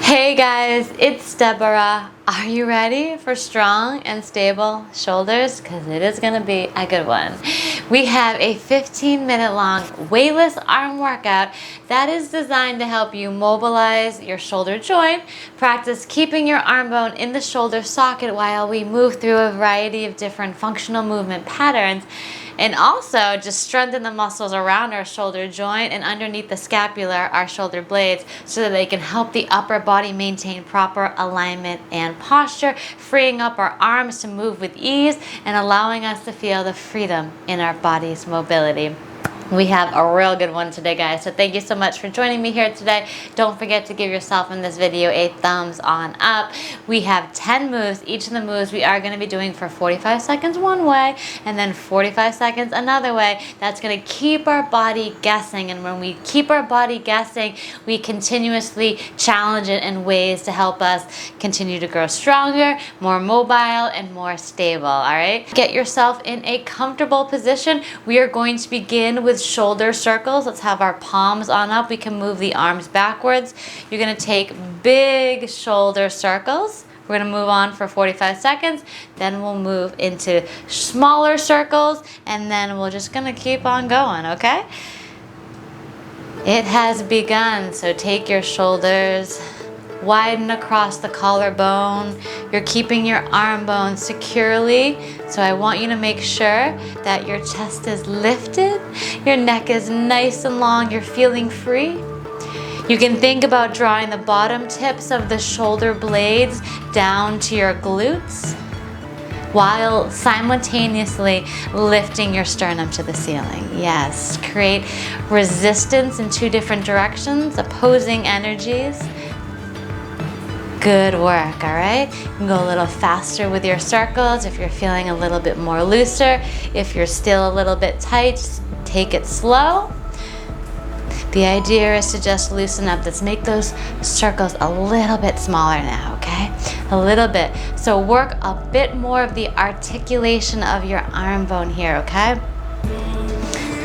Hey guys, it's Deborah. Are you ready for strong and stable shoulders? Because it is going to be a good one. We have a 15-minute long weightless arm workout that is designed to help you mobilize your shoulder joint, practice keeping your arm bone in the shoulder socket while we move through a variety of different functional movement patterns, and also just strengthen the muscles around our shoulder joint and underneath the scapula, our shoulder blades, so that they can help the upper body maintain proper alignment and posture, freeing up our arms to move with ease and allowing us to feel the freedom in our body's mobility. We have a real good one today, guys, so thank you so much for joining me here today. Don't forget to give yourself in this video a thumbs on up. We have 10 moves. Each of the moves we are going to be doing for 45 seconds one way and then 45 seconds another way. That's going to keep our body guessing, and when we keep our body guessing, we continuously challenge it in ways to help us continue to grow stronger, more mobile, and more stable. All right, get yourself in a comfortable position. We are going to begin with shoulder circles. Let's have our palms on up. We can move the arms backwards. You're going to take big shoulder circles. We're going to move on for 45 seconds. Then we'll move into smaller circles, and then we're just going to keep on going, okay? It has begun, so take your shoulders, widen across the collarbone. You're keeping your arm bone securely, so I want you to make sure that your chest is lifted, your neck is nice and long, you're feeling free. You can think about drawing the bottom tips of the shoulder blades down to your glutes while simultaneously lifting your sternum to the ceiling. Yes, create resistance in two different directions, opposing energies. Good work, all right? You can go a little faster with your circles if you're feeling a little bit more looser. If you're still a little bit tight, just take it slow. The idea is to just loosen up. Let's make those circles a little bit smaller now, okay? A little bit. So work a bit more of the articulation of your arm bone here, okay?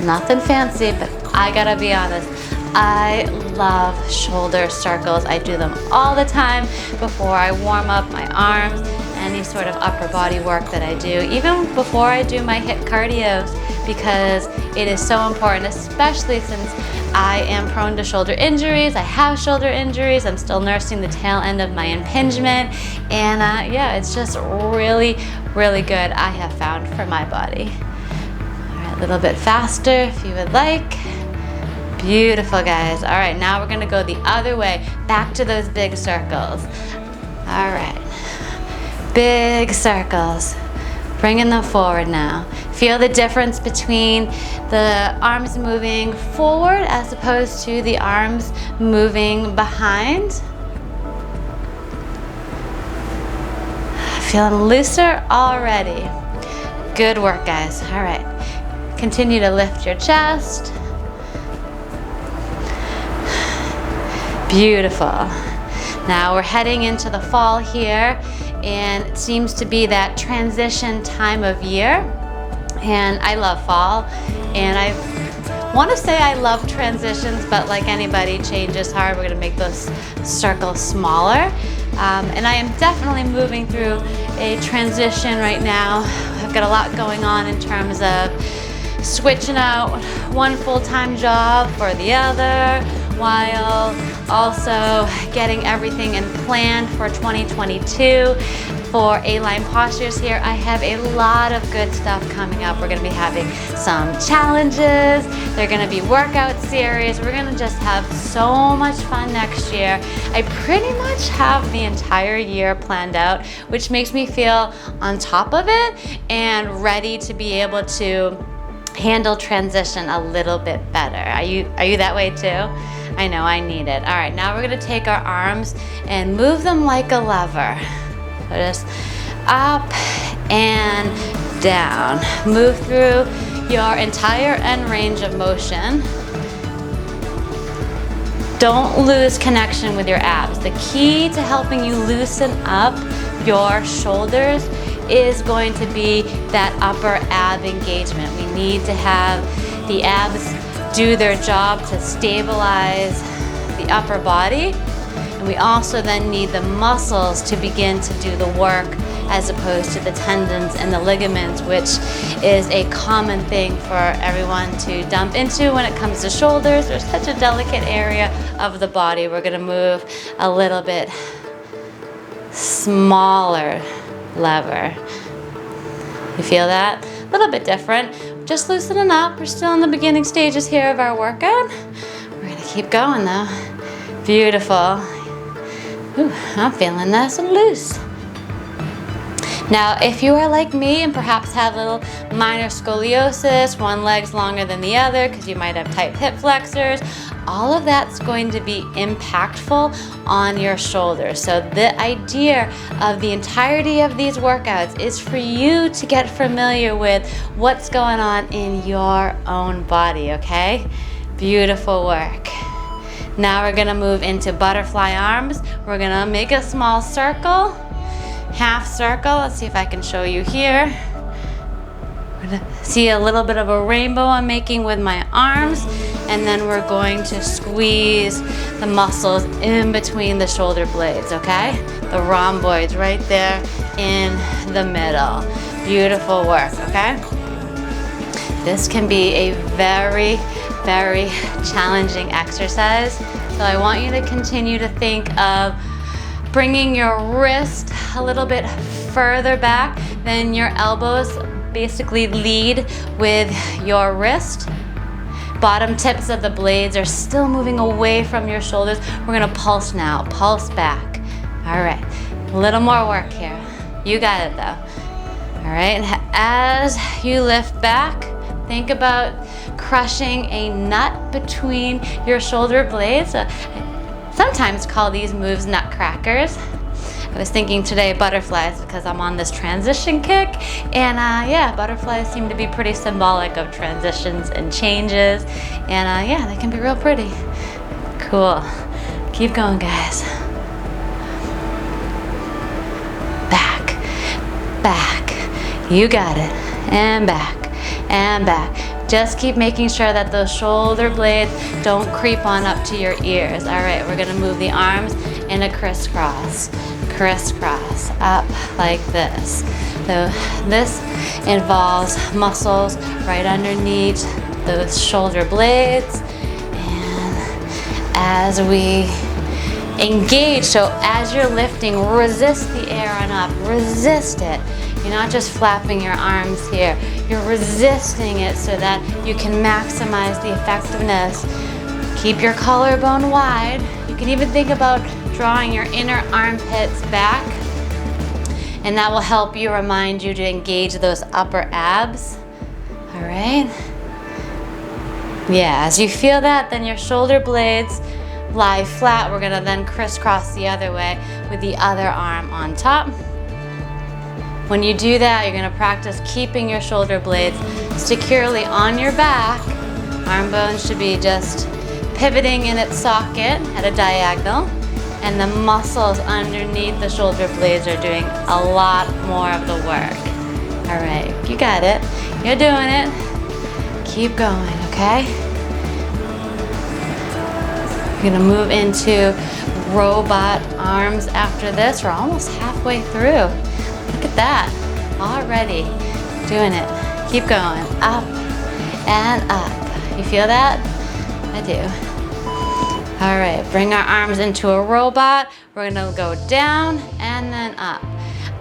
Nothing fancy, but I gotta be honest. I love shoulder circles. I do them all the time before I warm up my arms, any sort of upper body work that I do, even before I do my HIIT cardios, because it is so important, especially since I am prone to shoulder injuries. I have shoulder injuries. I'm still nursing the tail end of my impingement, and yeah, it's just really, really good, I have found, for my body. All right, a little bit faster if you would like. Beautiful, guys. All right, now we're gonna go the other way, back to those big circles. All right, big circles. Bringing them forward now. Feel the difference between the arms moving forward as opposed to the arms moving behind. Feeling looser already. Good work, guys. All right, continue to lift your chest. Beautiful. Now we're heading into the fall here, and it seems to be that transition time of year, and I love fall, and I want to say I love transitions, but like anybody, change is hard. We're going to make those circles smaller, and I am definitely moving through a transition right now. I've got a lot going on in terms of switching out one full-time job for the other, while also getting everything in plan for 2022. For Aline Postures here, I have a lot of good stuff coming up. We're going to be having some challenges. They're going to be workout series. We're going to just have so much fun next year. I pretty much have the entire year planned out, which makes me feel on top of it and ready to be able to handle transition a little bit better. Are you that way too? I know I need it. All right, now we're gonna take our arms and move them like a lever. So just up and down. Move through your entire end range of motion. Don't lose connection with your abs. The key to helping you loosen up your shoulders is going to be that upper ab engagement. We need to have the abs do their job to stabilize the upper body. And we also then need the muscles to begin to do the work as opposed to the tendons and the ligaments, which is a common thing for everyone to dump into when it comes to shoulders. There's such a delicate area of the body. We're gonna move a little bit smaller lever. You feel that? A little bit different. Just loosening up. We're still in the beginning stages here of our workout. We're gonna keep going though. Beautiful. Ooh, I'm feeling nice and loose. Now, if you are like me and perhaps have a little minor scoliosis, one leg's longer than the other because you might have tight hip flexors, all of that's going to be impactful on your shoulders. So the idea of the entirety of these workouts is for you to get familiar with what's going on in your own body, okay? Beautiful work. Now we're gonna move into butterfly arms. We're gonna make a small circle, half circle. Let's see if I can show you here. We're gonna see a little bit of a rainbow I'm making with my arms, and then we're going to squeeze the muscles in between the shoulder blades, okay? The rhomboids right there in the middle. Beautiful work, okay? This can be a very, very challenging exercise. So I want you to continue to think of bringing your wrist a little bit further back than your elbows. Basically lead with your wrist. Bottom tips of the blades are still moving away from your shoulders. We're gonna pulse now, pulse back. All right, a little more work here. You got it though. All right, and as you lift back, think about crushing a nut between your shoulder blades. I sometimes call these moves nutcrackers. I was thinking today butterflies because I'm on this transition kick, and yeah, butterflies seem to be pretty symbolic of transitions and changes, and yeah, they can be real pretty. Cool. Keep going, guys. Back, back. You got it. And back, and back. Just keep making sure that those shoulder blades don't creep on up to your ears. All right, we're gonna move the arms in a crisscross. Crisscross, up like this. So this involves muscles right underneath those shoulder blades. And as we engage, so as you're lifting, resist the air on up, resist it. You're not just flapping your arms here, you're resisting it so that you can maximize the effectiveness. Keep your collarbone wide. You can even think about drawing your inner armpits back, and that will help you, remind you to engage those upper abs. All right. Yeah, as you feel that, then your shoulder blades lie flat. We're gonna then crisscross the other way with the other arm on top. When you do that, you're gonna practice keeping your shoulder blades securely on your back. Arm bones should be just pivoting in its socket at a diagonal, and the muscles underneath the shoulder blades are doing a lot more of the work. All right, you got it. You're doing it. Keep going, okay? We're gonna move into robot arms after this. We're almost halfway through. Look at that, already doing it. Keep going, up and up. You feel that? I do. All right, bring our arms into a robot. We're gonna go down and then up.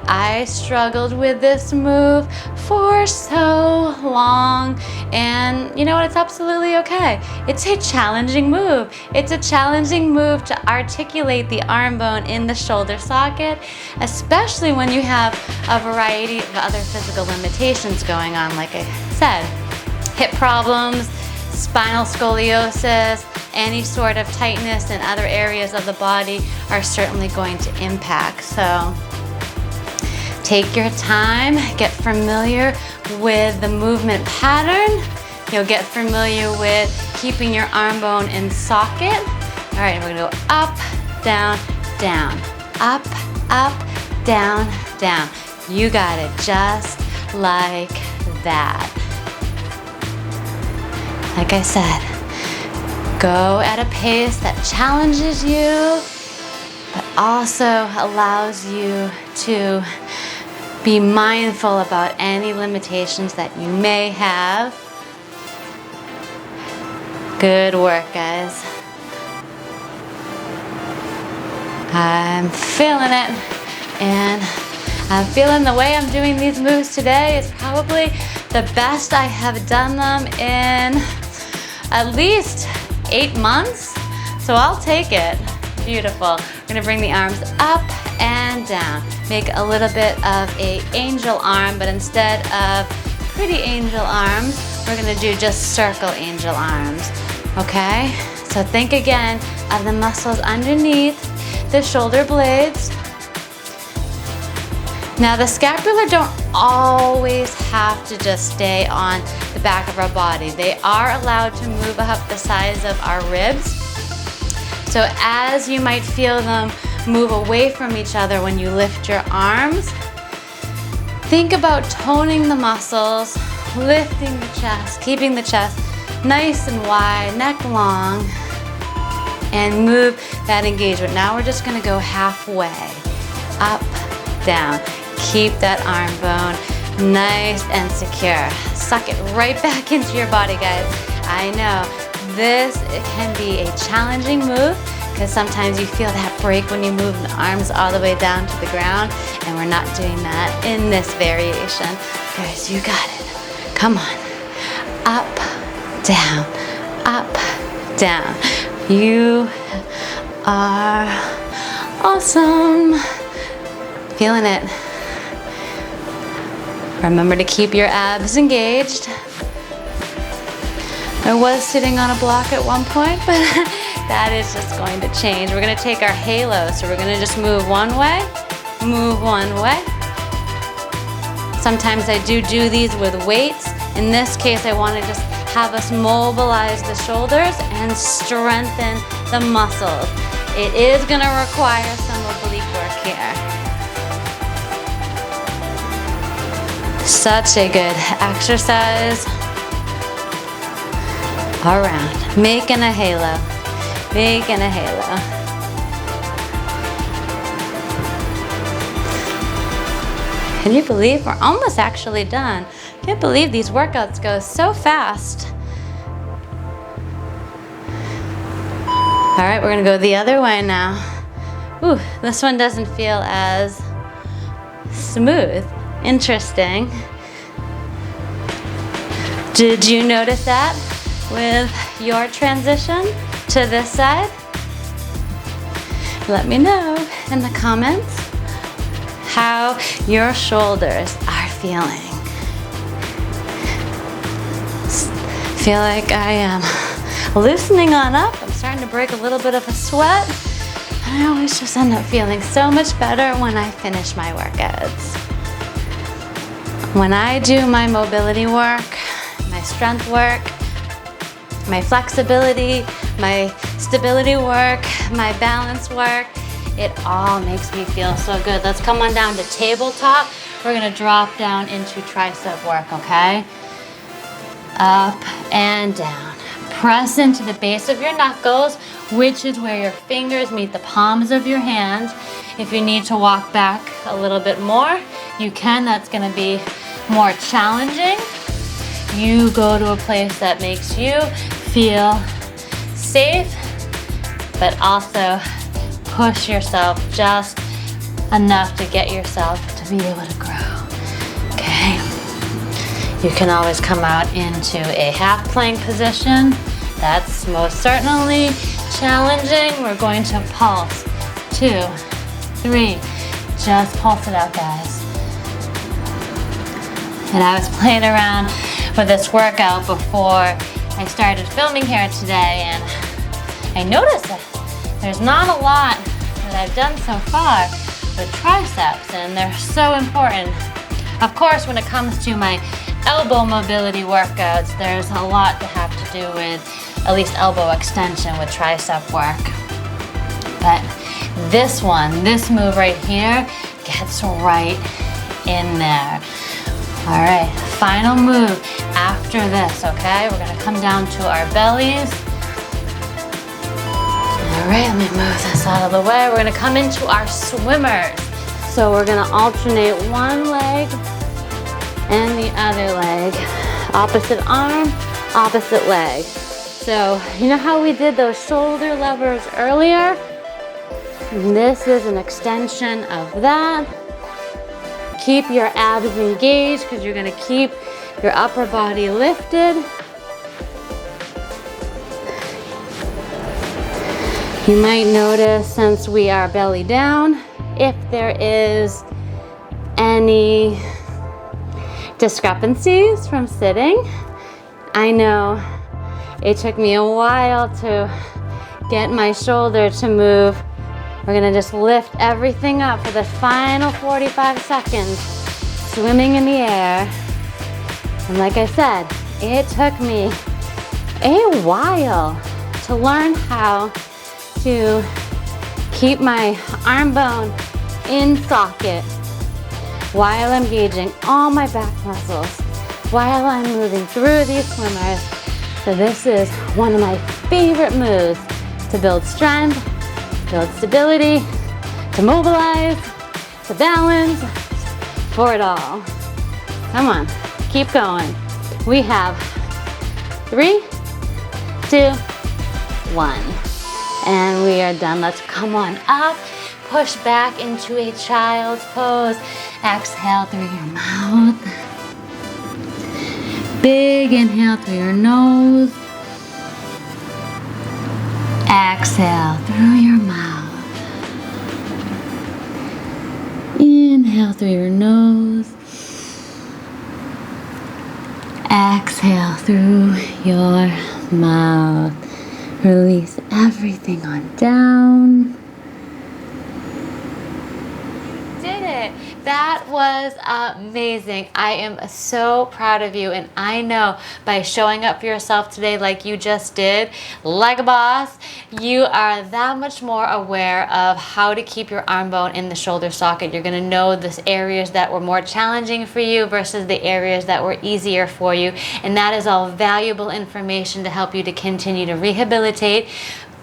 I struggled with this move for so long, and you know what, it's absolutely okay. It's a challenging move. It's a challenging move to articulate the arm bone in the shoulder socket, especially when you have a variety of other physical limitations going on, like I said. Hip problems, spinal scoliosis, any sort of tightness in other areas of the body are certainly going to impact. So take your time, get familiar with the movement pattern. You'll get familiar with keeping your arm bone in socket. All right, we're gonna go up, down, down, up, up, down, down. You got it, just like that. Like I said, go at a pace that challenges you also allows you to be mindful about any limitations that you may have. Good work, guys. I'm feeling it, and I'm feeling the way I'm doing these moves today is probably the best I have done them in at least 8 months, so I'll take it. Beautiful. We're gonna bring the arms up and down. Make a little bit of an angel arm, but instead of pretty angel arms, we're gonna do just circle angel arms, okay? So think again of the muscles underneath the shoulder blades. Now the scapula don't always have to just stay on the back of our body. They are allowed to move up the sides of our ribs. So as you might feel them move away from each other when you lift your arms, think about toning the muscles, lifting the chest, keeping the chest nice and wide, neck long, and move that engagement. Now we're just gonna go halfway, up, down. Keep that arm bone nice and secure. Suck it right back into your body, guys. I know this can be a challenging move because sometimes you feel that break when you move the arms all the way down to the ground, and we're not doing that in this variation. Guys, you got it. Come on. Up, down, up, down. You are awesome. Feeling it. Remember to keep your abs engaged. I was sitting on a block at one point, but that is just going to change. We're gonna take our halo, so we're gonna just move one way, move one way. Sometimes I do these with weights. In this case, I wanna just have us mobilize the shoulders and strengthen the muscles. It is gonna require some oblique work here. Such a good exercise. Around, making a halo, making a halo. Can you believe we're almost actually done? Can't believe these workouts go so fast. All right, we're gonna go the other way now. Ooh, this one doesn't feel as smooth. Interesting. Did you notice that with your transition to this side? Let me know in the comments how your shoulders are feeling. Feel like I am loosening on up. I'm starting to break a little bit of a sweat. I always just end up feeling so much better when I finish my workouts. When I do my mobility work, my strength work, my flexibility, my stability work, my balance work, it all makes me feel so good. Let's come on down to tabletop. We're gonna drop down into tricep work, okay? Up and down. Press into the base of your knuckles, which is where your fingers meet the palms of your hands. If you need to walk back a little bit more, you can. That's gonna be more challenging. You go to a place that makes you feel safe, but also push yourself just enough to get yourself to be able to grow, okay? You can always come out into a half plank position. That's most certainly challenging. We're going to pulse. 2, 3, just pulse it out, guys. And I was playing around with this workout before I started filming here today, and I noticed that there's not a lot that I've done so far with triceps, and they're so important. Of course, when it comes to my elbow mobility workouts, there's a lot to have to do with at least elbow extension with tricep work. But this one, this move right here, gets right in there. All right, final move after this, okay? We're gonna come down to our bellies. All right, let me move this out of the way. We're gonna come into our swimmers. So we're gonna alternate one leg and the other leg. Opposite arm, opposite leg. So you know how we did those shoulder levers earlier? This is an extension of that. Keep your abs engaged because you're gonna keep your upper body lifted. You might notice, since we are belly down, if there is any discrepancies from sitting. I know it took me a while to get my shoulder to move. We're gonna just lift everything up for the final 45 seconds, swimming in the air. And like I said, it took me a while to learn how to keep my arm bone in socket while engaging all my back muscles, while I'm moving through these swimmers. So this is one of my favorite moves to build strength, build stability, to mobilize, to balance, for it all. Come on, keep going. We have 3, 2, 1. And we are done. Let's come on up. Push back into a child's pose. Exhale through your mouth. Big inhale through your nose. Exhale through your mouth. Inhale through your nose. Exhale through your mouth. Release everything on down. Did it. That was amazing. I am so proud of you, and I know by showing up for yourself today like you just did, like a boss, you are that much more aware of how to keep your arm bone in the shoulder socket. You're gonna know the areas that were more challenging for you versus the areas that were easier for you, and that is all valuable information to help you to continue to rehabilitate,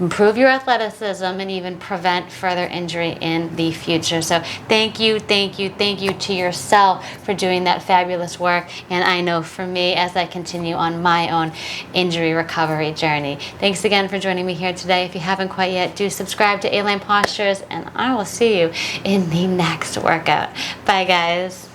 improve your athleticism, and even prevent further injury in the future. So thank you to yourself for doing that fabulous work. And I know for me, as I continue on my own injury recovery journey. Thanks again for joining me here today. If you haven't quite yet, do subscribe to Aline Postures, and I will see you in the next workout. Bye, guys.